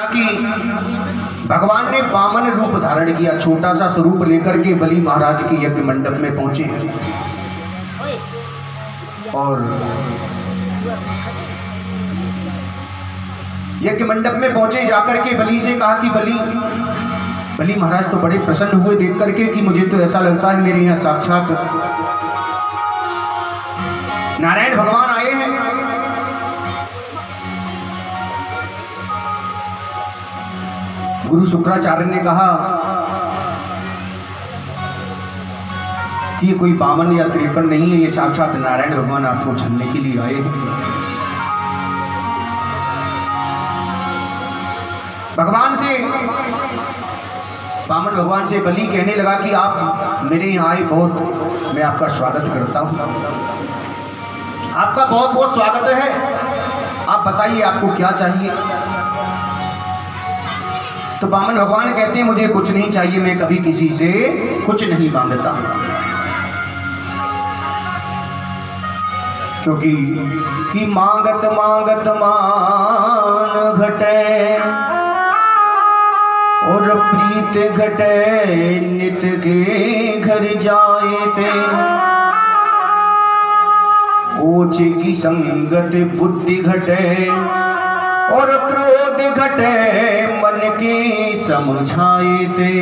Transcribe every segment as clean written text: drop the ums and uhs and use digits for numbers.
कि भगवान ने वामन रूप धारण किया, छोटा सा स्वरूप लेकर के बलि महाराज के यज्ञ मंडप में पहुंचे और यज्ञ मंडप में पहुंचे। जाकर के बलि से कहा कि बलि महाराज तो बड़े प्रसन्न हुए देख करके कि मुझे तो ऐसा लगता है मेरे यहाँ साक्षात नारायण भगवान आए हैं। गुरु शुक्राचार्य ने कहा कि ये कोई बामन या त्रिपन नहीं है, ये साक्षात नारायण भगवान आपको छलने के लिए आए हैं। बामन भगवान से बलि कहने लगा कि आप मेरे यहाँ आए, बहुत मैं आपका स्वागत करता हूँ, आपका बहुत बहुत स्वागत है। आप बताइए आपको क्या चाहिए। तो वामन भगवान कहते हैं मुझे कुछ नहीं चाहिए, मैं कभी किसी से कुछ नहीं मांगता, क्योंकि कि मांगत मांगत मान घटे और प्रीत घटे नित के घर जाए ते, ओछे की संगत बुद्धि घटे और क्रोध घटे मन की समझाए थे।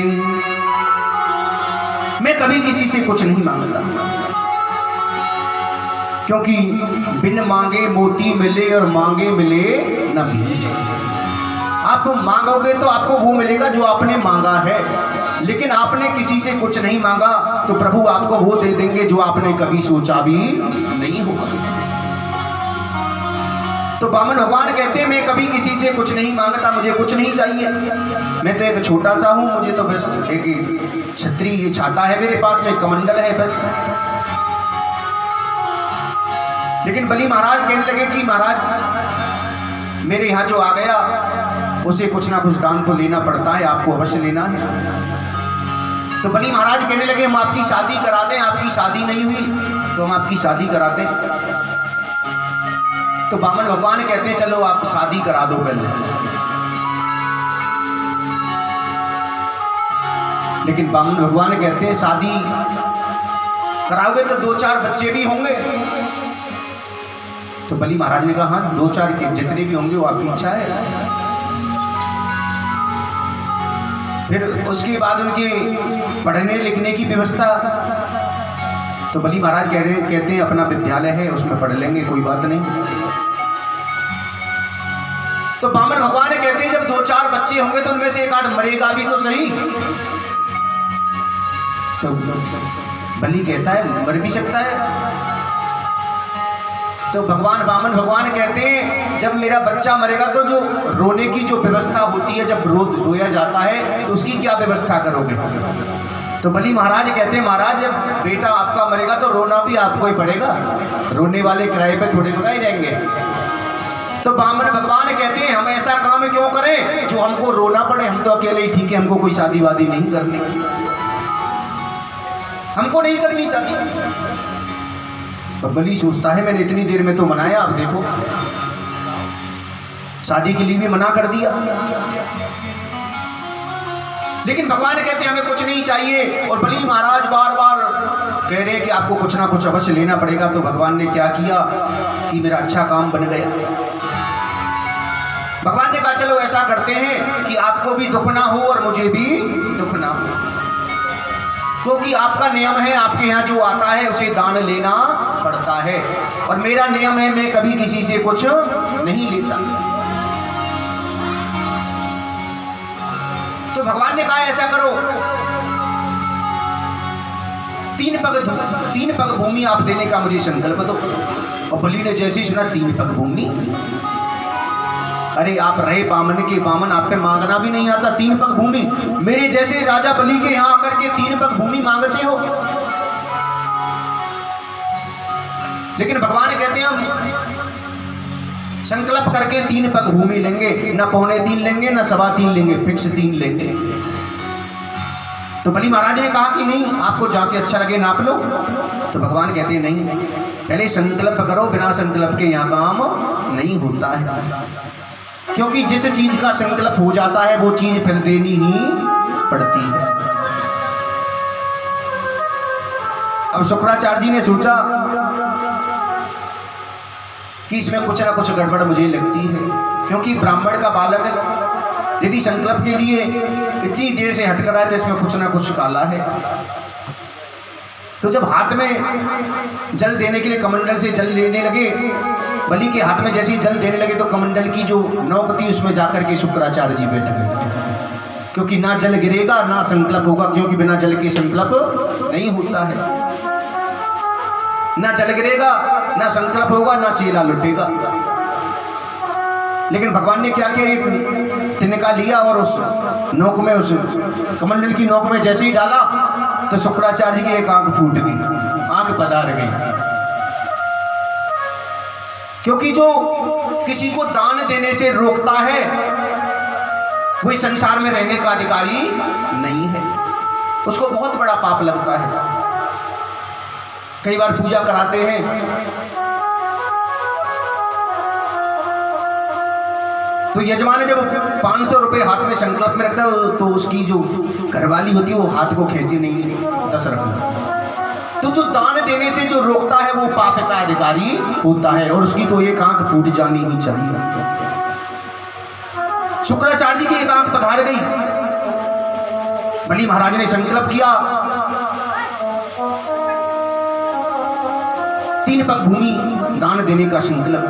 मैं कभी किसी से कुछ नहीं मांगता, क्योंकि बिन मांगे मोती मिले और मांगे मिले न भी। आप मांगोगे तो आपको वो मिलेगा जो आपने मांगा है, लेकिन आपने किसी से कुछ नहीं मांगा तो प्रभु आपको वो दे देंगे जो आपने कभी सोचा भी नहीं होगा। तो वामन भगवान कहते हैं मैं कभी किसी से कुछ नहीं मांगता, मुझे कुछ नहीं चाहिए, मैं तो एक छोटा सा हूं, मुझे तो बस एक छतरी ये छाता है मेरे पास में, कमंडल है बस। लेकिन बलि महाराज कहने लगे कि महाराज मेरे यहाँ जो आ गया उसे कुछ ना कुछ दान तो लेना पड़ता है, आपको अवश्य लेना है। तो बलि महाराज कहने लगे हम आपकी शादी करा दें, आपकी शादी नहीं हुई तो हम आपकी शादी करा दें। तो वामन भगवान कहते हैं चलो आप शादी करा दो पहले। लेकिन वामन भगवान कहते हैं शादी कराओगे तो 2-4 बच्चे भी होंगे। तो बलि महाराज ने कहा हाँ 2-4 के जितने भी होंगे वो आपकी इच्छा है। फिर उसके बाद उनके पढ़ने लिखने की व्यवस्था, तो बलि महाराज कहते हैं अपना विद्यालय है उसमें पढ़ लेंगे, कोई बात नहीं। तो वामन भगवान कहते हैं जब 2-4 बच्चे होंगे तो उनमें से एक आध मरेगा भी तो सही। तो बलि कहता है मर भी सकता है। तो वामन भगवान कहते हैं जब मेरा बच्चा मरेगा तो जो रोने की जो व्यवस्था होती है, जब रोया जाता है तो उसकी क्या व्यवस्था करोगे। तो बलि महाराज कहते हैं महाराज जब बेटा आपका मरेगा तो रोना भी आपको ही पड़ेगा, रोने वाले किराए पे थोड़े रुकाए जाएंगे। तो वामन भगवान कहते हैं हम ऐसा काम क्यों करें जो हमको रोना पड़े, हम तो अकेले ही ठीक है, हमको कोई शादी वादी नहीं करनी, हमको नहीं करनी शादी। तो बलि सोचता है मैंने इतनी देर में तो मनाया, अब देखो शादी के लिए भी मना कर दिया। लेकिन भगवान कहते हैं हमें कुछ नहीं चाहिए, और बलि महाराज बार बार कह रहे हैं कि आपको कुछ ना कुछ अवश्य लेना पड़ेगा। तो भगवान ने क्या किया कि मेरा अच्छा काम बन गया। भगवान ने कहा चलो ऐसा करते हैं कि आपको भी दुख ना हो और मुझे भी दुख ना हो, क्योंकि आपका नियम है आपके यहाँ जो आता है उसे दान लेना पड़ता है, और मेरा नियम है मैं कभी किसी से कुछ नहीं लेता। तो भगवान ने कहा ऐसा करो 3 पग भूमि आप देने का मुझे संकल्प दो। और बलि ने जैसे ही सुना 3 पग भूमि, अरे आप रहे बामन के बामन, आप पे मांगना भी नहीं आता 3 पग भूमि, मेरे जैसे राजा बलि के यहाँ आकर के 3 पग भूमि मांगते हो। लेकिन भगवान कहते हैं हम संकल्प करके 3 पग भूमि लेंगे, ना 3.25 लेंगे ना 3.25 लेंगे, फिक्स 3 लेंगे। तो बलि महाराज ने कहा कि नहीं आपको जहां से अच्छा लगे नाप लो। तो भगवान कहते हैं नहीं, पहले संकल्प करो, बिना संकल्प के यहाँ काम नहीं होता है। क्योंकि जिस चीज का संकल्प हो जाता है वो चीज फिर देनी ही पड़ती है। अब शुक्राचार्य जी ने सोचा कि इसमें कुछ ना कुछ गड़बड़ मुझे लगती है, क्योंकि ब्राह्मण का बालक यदि संकल्प के लिए इतनी देर से हट कर आए तो इसमें कुछ ना कुछ काला है। तो जब हाथ में जल देने के लिए कमंडल से जल लेने लगे, बलि के हाथ में जैसे ही जल देने लगे तो कमंडल की जो नोक थी उसमें जाकर के शुक्राचार्य जी बैठ गए, क्योंकि ना जल गिरेगा ना संकल्प होगा, क्योंकि बिना जल के संकल्प नहीं होता है। ना जल गिरेगा ना संकल्प होगा ना चेला लुटेगा। लेकिन भगवान ने क्या किया, एक तिनका लिया और उस नोक में, उस कमंडल की नोक में जैसे ही डाला तो शुक्राचार्य की एक आंख फूट गई, आंख पधार गई। क्योंकि जो किसी को दान देने से रोकता है वो इस संसार में रहने का अधिकारी नहीं है, उसको बहुत बड़ा पाप लगता है। कई बार पूजा कराते हैं तो यजमान जब 500 रुपए हाथ में संकल्प में रखता है तो उसकी जो घरवाली होती है वो हाथ को खींचती नहीं, 10 रखना। तो जो दान देने से जो रोकता है वो पाप का अधिकारी होता है, और उसकी तो एक आंख फूट जानी ही चाहिए। शुक्राचार्य जी की एक आंख पधार गई। बलि महाराज ने संकल्प किया, 3 पग भूमि दान देने का संकल्प।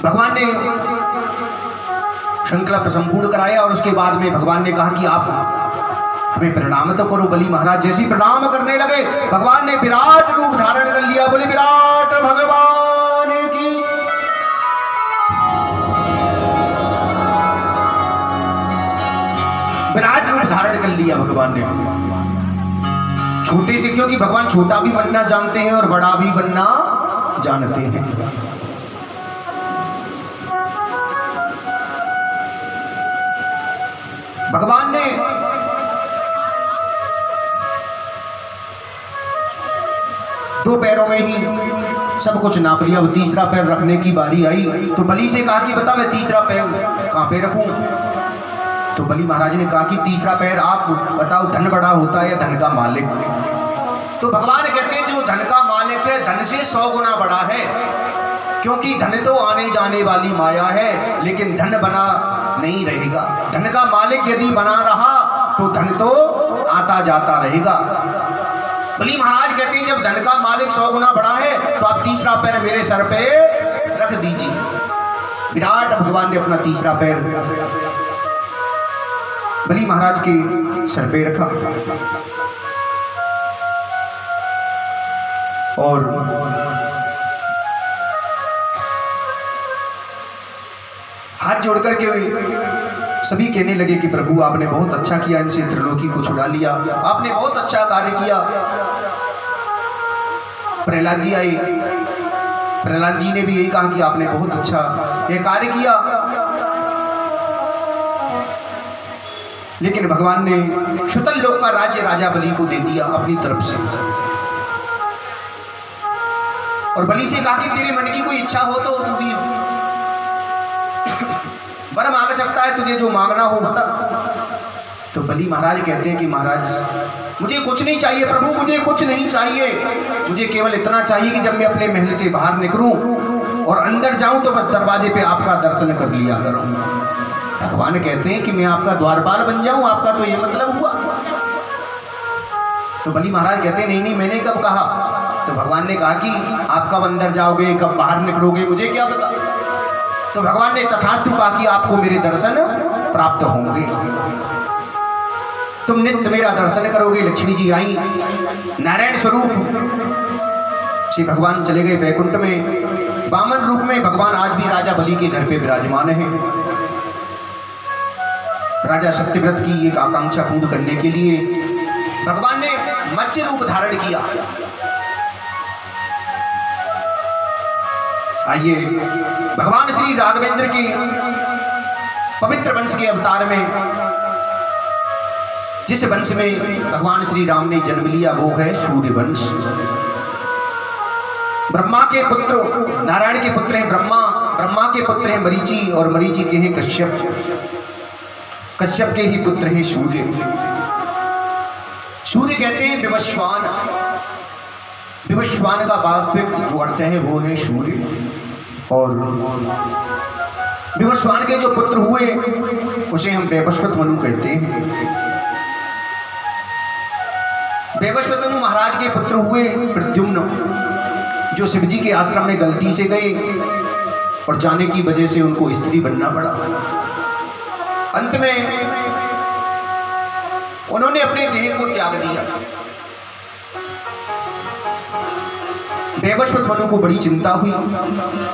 भगवान ने संकल्प संपूर्ण कराया और उसके बाद में भगवान ने कहा कि आप हमें प्रणाम तो करो। बलि महाराज जैसे ही प्रणाम करने लगे भगवान ने विराट रूप धारण कर लिया। बोले विराट भगवान की। विराट रूप धारण कर लिया भगवान ने, छोटे से, क्योंकि भगवान छोटा भी बनना जानते हैं और बड़ा भी बनना जानते हैं। भगवान ने दो पैरों में ही सब कुछ नाप लिया। अब तीसरा पैर रखने की बारी आई तो बलि से कहा कि बता मैं तीसरा पैर कहां पे रखूं। तो बलि महाराज ने कहा कि तीसरा पैर आप बताओ, धन बड़ा होता है या धन का मालिक। तो भगवान कहते हैं जो धन का मालिक है धन से 100 गुना बड़ा है, क्योंकि धन तो आने जाने वाली माया है लेकिन धन बना नहीं रहेगा। धन का मालिक यदि बना रहा तो धन तो आता जाता रहेगा। बलि महाराज कहते हैं जब धन का मालिक 100 गुना बड़ा है तो आप तीसरा पैर मेरे सर पे रख दीजिए। विराट भगवान ने अपना तीसरा पैर बलि महाराज के सर पे रखा और हाथ जोड़कर के सभी कहने लगे कि प्रभु आपने बहुत अच्छा किया, इनसे त्रिलोकी को छुड़ा लिया, आपने बहुत अच्छा कार्य किया। प्रहलाद जी आए, प्रहलाद जी ने भी यही कहा कि आपने बहुत अच्छा यह कार्य किया। लेकिन भगवान ने शुतल लोक का राज्य राजा बलि को दे दिया अपनी तरफ से, और बलि से कहा कि तेरे मन की कोई इच्छा हो तो तू भी वर मांग सकता है, तुझे जो मांगना हो बता। तो बलि महाराज कहते हैं कि महाराज मुझे कुछ नहीं चाहिए प्रभु, मुझे कुछ नहीं चाहिए, मुझे केवल इतना चाहिए कि जब मैं अपने महल से बाहर निकलूं और अंदर जाऊं तो बस दरवाजे पे आपका दर्शन कर लिया करूं। भगवान कहते हैं कि मैं आपका द्वारपाल बन जाऊं, आपका तो ये मतलब हुआ। तो बलि महाराज कहते हैं नहीं नहीं मैंने कब कहा। तो भगवान ने कहा कि आप कब अंदर जाओगे कब बाहर निकलोगे मुझे क्या पता। तो भगवान ने तथास्तु कहा कि आपको मेरे दर्शन प्राप्त होंगे, तुम नित्य मेरा दर्शन करोगे। लक्ष्मी जी आई, नारायण स्वरूप श्री भगवान चले गए वैकुंठ में। वामन रूप में भगवान आज भी राजा बलि के घर पे विराजमान है। राजा सत्यव्रत की एक आकांक्षा पूर्ण करने के लिए भगवान ने मत्स्य रूप धारण किया। आइए भगवान श्री राघवेंद्र के पवित्र वंश के अवतार में, जिस वंश में भगवान श्री राम ने जन्म लिया वो है सूर्य वंश। ब्रह्मा के पुत्र, नारायण के पुत्र हैं ब्रह्मा, ब्रह्मा के पुत्र हैं मरीचि, और मरीचि के हैं कश्यप, कश्यप के ही पुत्र हैं सूर्य। सूर्य कहते हैं विवस्वान, विवस्वान का वास्तविक जो अर्थ है वो है सूर्य। और विवस्वान के जो पुत्र हुए उसे हम वैवस्वत मनु कहते हैं। वैवस्वत मनु महाराज के पुत्र हुए प्रद्युम्न, जो शिवजी के आश्रम में गलती से गए और जाने की वजह से उनको स्त्री बनना पड़ा। अंत में उन्होंने अपने देह को त्याग दिया। वैवस्वत मनु को बड़ी चिंता हुई।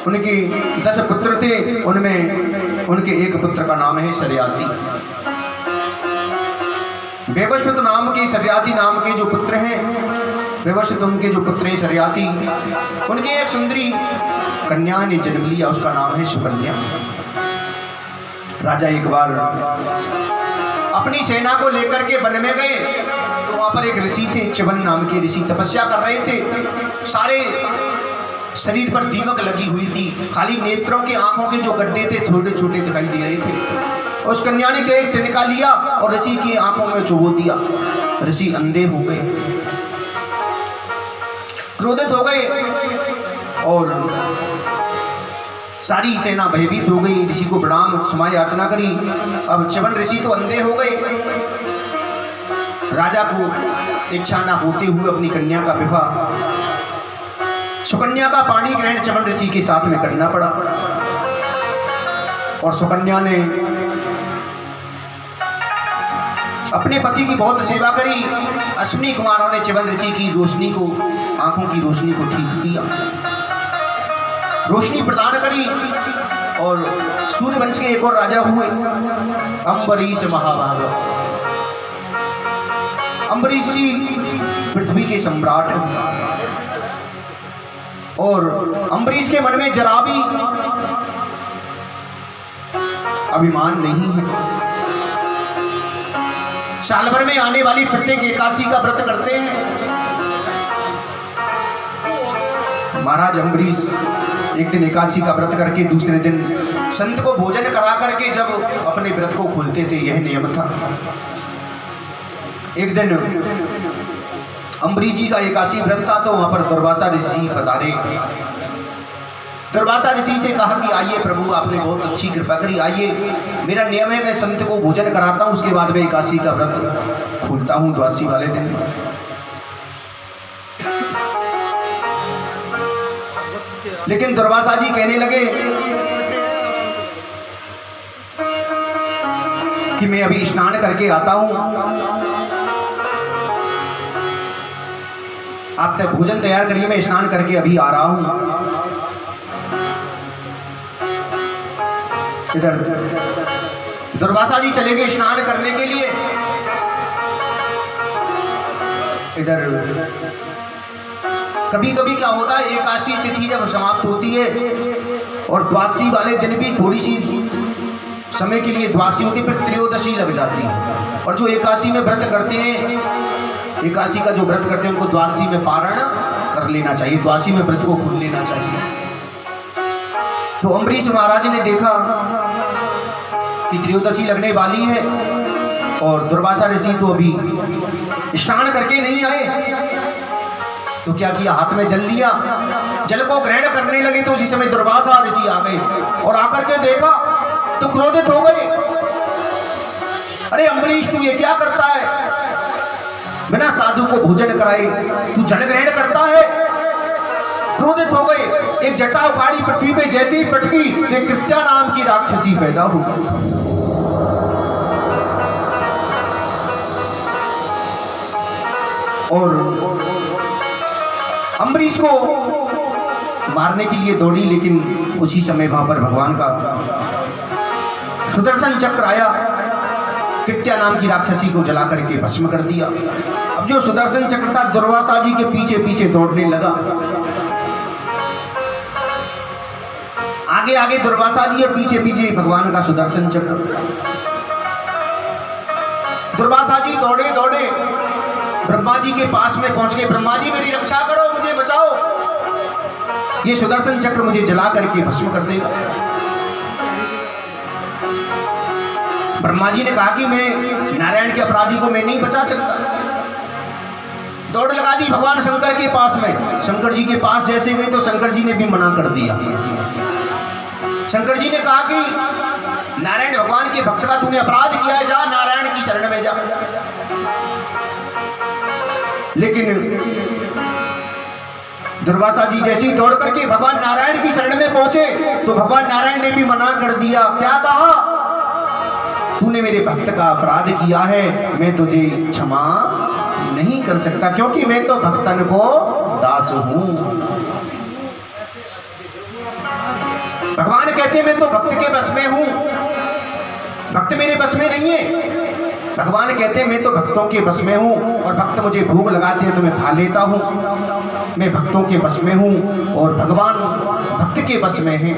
उनके 10 पुत्र थे, उनमें उनके एक पुत्र का नाम है शर्याती। वैवस्वत नाम के शर्याती नाम के जो पुत्र हैं, वैवस्वत उनके जो पुत्र हैं शर्याती, उनके एक सुंदरी कन्या ने जन्म लिया, उसका नाम है सुकन्या। राजा एक बार अपनी सेना को लेकर के वन में गए तो वहां पर एक ऋषि थे, च्यवन नाम के ऋषि तपस्या कर रहे थे। सारे शरीर पर दीमक लगी हुई थी, खाली नेत्रों के आंखों के जो गड्ढे थे छोटे छोटे दिखाई दे रहे थे। उस कन्या ने एक तिनका लिया और ऋषि की आंखों में चुबो दिया। ऋषि अंधे हो गए, क्रोधित हो गए और सारी सेना भयभीत हो गई। ऋषि को प्रणाम क्षमा याचना करी। अब च्यवन ऋषि तो अंधे हो गए। राजा को इच्छा न होते हुए अपनी कन्या का विवाह सुकन्या का पाणी ग्रहण च्यवन ऋषि के साथ में करना पड़ा। और सुकन्या ने अपने पति की बहुत सेवा करी। अश्विनी कुमारों ने च्यवन ऋषि की रोशनी को, आंखों की रोशनी को ठीक किया, रोशनी प्रदान करी। और सूर्यवंश के एक और राजा हुए अम्बरीश महाभाग। अम्बरीश जी पृथ्वी के सम्राट हैं और अम्बरीश के मन में जरा भी अभिमान नहीं है। साल भर में आने वाली प्रत्येक एकादशी का व्रत करते हैं। महाराज अम्बरीश एक दिन एकादशी का व्रत करके दूसरे दिन संत को भोजन करा करके जब अपने व्रत को खोलते थे, यह नियम था। एक दिन अम्बरीश जी का एकादशी व्रत था तो वहां पर दुर्वासा ऋषि पधारे। दुर्वासा ऋषि से कहा कि आइए प्रभु, आपने बहुत अच्छी कृपा करी, आइए, मेरा नियम है मैं संत को भोजन कराता हूँ, उसके बाद मैं एकादशी का व्रत खोलता हूँ द्वादशी वाले दिन। लेकिन दुर्वासा जी कहने लगे कि मैं अभी स्नान करके आता हूं, आप तक भोजन तैयार करिए, मैं स्नान करके अभी आ रहा हूं। इधर दुर्वासा जी चले गए स्नान करने के लिए। इधर कभी कभी क्या होता है, एकादशी तिथि जब समाप्त होती है और द्वादशी वाले दिन भी थोड़ी सी समय के लिए द्वादशी होती है, फिर त्रयोदशी लग जाती है। और जो एकादशी में व्रत करते हैं, एकादशी का जो व्रत करते हैं, उनको द्वादशी में पारण कर लेना चाहिए, द्वादशी में व्रत को खोल लेना चाहिए। तो अम्बरीश महाराज ने देखा कि त्रयोदशी लगने वाली है और दुर्वासा ऋषि तो अभी स्नान करके नहीं आए, तो क्या किया, हाथ में जल लिया, जल को ग्रहण करने लगे। तो उसी समय दुर्वासा ऋषि आ गए और आकर के देखा तो क्रोधित हो गए। अरे अम्बरीश, तू ये क्या करता है, बिना साधु को भोजन कराए तू जल ग्रहण करता है। क्रोधित हो गए, एक जटा उखाड़ी पृथ्वी पे जैसे ही पटकी, एक कृत्या नाम की राक्षसी पैदा हुई। और अम्बरीश को मारने के लिए दौड़ी, लेकिन उसी समय वहां पर भगवान का सुदर्शन चक्र आया, कृत्या नाम की राक्षसी को जला करके भस्म कर दिया। अब जो सुदर्शन चक्र था दुर्वासा जी के पीछे पीछे दौड़ने लगा। आगे आगे दुर्वासा जी और पीछे पीछे भगवान का सुदर्शन चक्र। दुर्वासा जी दौड़े दौड़े ब्रह्मा जी के पास में पहुंच गए। ब्रह्मा जी, मेरी रक्षा करो, मुझे बचाओ। ये सुदर्शन चक्र मुझे जला करके भस्म कर देगा। ब्रह्मा जी ने कहा कि मैं नारायण के अपराधी को मैं नहीं बचा सकता। दौड़ लगा दी भगवान शंकर के पास में। शंकर जी के पास जैसे गई तो शंकर जी ने भी मना कर दिया। शंकर जी ने कहा कि नारायण भगवान के भक्त का तूने अपराध किया है, जा नारायण की शरण में जा। लेकिन दुर्वासा जी जैसे ही दौड़ करके भगवान नारायण की शरण में पहुंचे तो भगवान नारायण ने भी मना कर दिया। क्या कहा? तूने मेरे भक्त का अपराध किया है, मैं तुझे क्षमा नहीं कर सकता, क्योंकि मैं तो भक्तन को दास हूं। भगवान कहते हैं मैं तो भक्त के बस में हूं, भक्त मेरे बस में नहीं है। भगवान कहते हैं मैं तो भक्तों के बस में हूं और भक्त मुझे भूख लगाते हैं तो मैं खा लेता हूं। मैं भक्तों के बस में हूं और भगवान भक्त के बस में है।